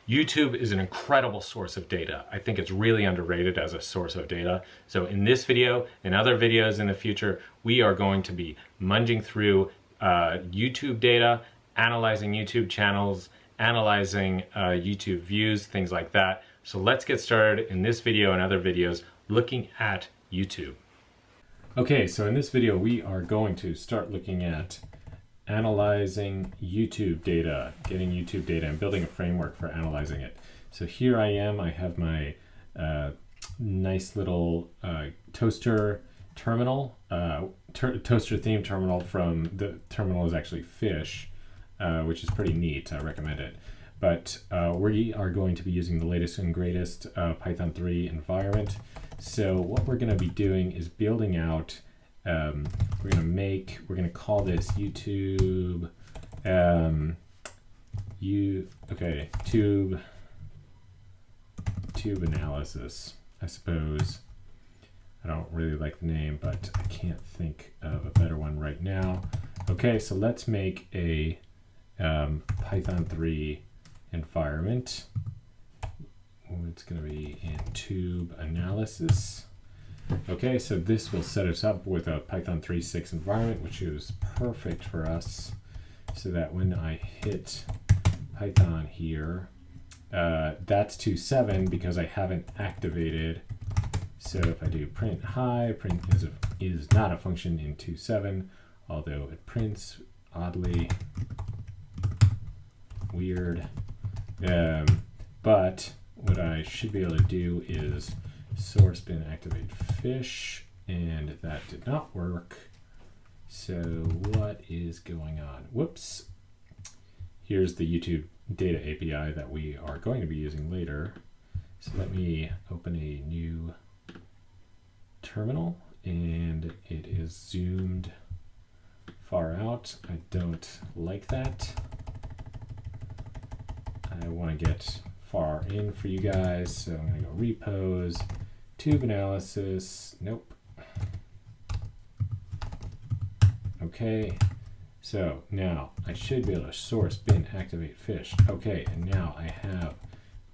YouTube is an incredible source of data. I think it's really underrated as a source of data. So in this video and other videos in the future, we are going to be munging through YouTube data, analyzing YouTube channels, analyzing YouTube views, things like that. So let's get started in this video and other videos looking at YouTube. Okay, so in this video, we are going to start looking at analyzing YouTube data, getting YouTube data and building a framework for analyzing it. So here I am, I have my nice little toaster terminal, toaster theme terminal from, the terminal is actually Fish, which is pretty neat, I recommend it. But we are going to be using the latest and greatest Python 3 environment. So what we're gonna be doing is building out we're gonna call this YouTube, tube analysis, I suppose. I don't really like the name, but I can't think of a better one right now. Okay, so let's make a Python 3 environment. It's gonna be in tube analysis. Okay, so this will set us up with a Python 3.6 environment, which is perfect for us, so that when I hit Python here, that's 2.7 because I haven't activated. So if I do print hi, print is not a function in 2.7, although it prints oddly weird. But what I should be able to do is source bin activate fish, and that did not work. So what is going on? Whoops. Here's the YouTube data API that we are going to be using later. So let me open a new terminal, and it is zoomed far out. I don't like that. I want to get far in for you guys, so I'm going to go repos, tube analysis, nope. Okay, so now I should be able to source bin activate fish. Okay, and now I have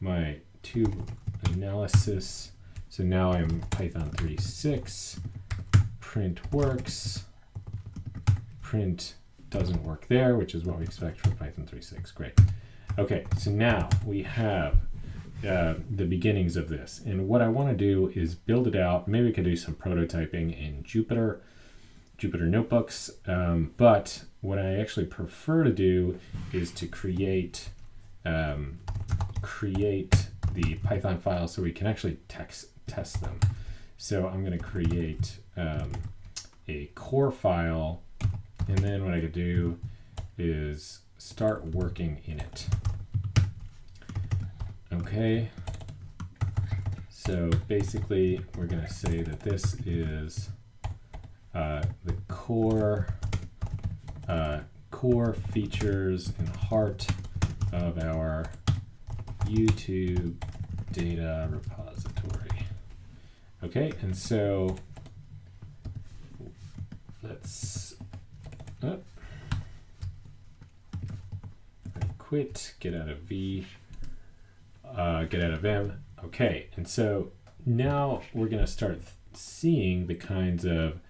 my tube analysis. So now I'm Python 3.6, print works, print doesn't work there, which is what we expect for Python 3.6, great. Okay, so now we have the beginnings of this. And what I want to do is build it out. Maybe we could do some prototyping in Jupyter notebooks. But what I actually prefer to do is to create the Python files so we can actually test them. So I'm going to create a core file, and then what I could do is start working in it. Okay, so basically we're going to say that this is the core features and heart of our YouTube data repository. Okay, and so let's quit, get out of V, get out of M. Okay, and so now we're going to start seeing the kinds of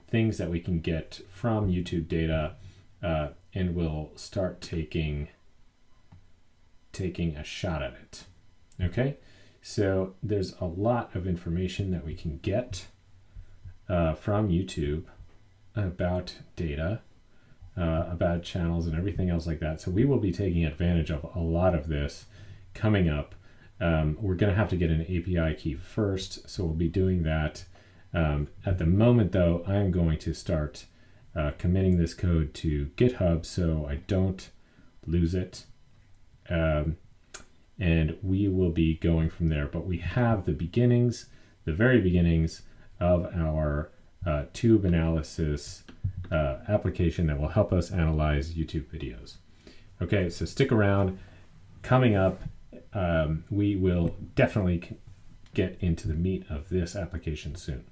things that we can get from YouTube data, and we'll start taking a shot at it. Okay, so there's a lot of information that we can get from YouTube about data, about channels and everything else like that. So we will be taking advantage of a lot of this coming up. We're going to have to get an API key first, so we'll be doing that. At the moment, though, I'm going to start committing this code to GitHub so I don't lose it. And we will be going from there. But we have the beginnings, the very beginnings of our tube analysis application that will help us analyze YouTube videos. Okay, so stick around. Coming up, we will definitely get into the meat of this application soon.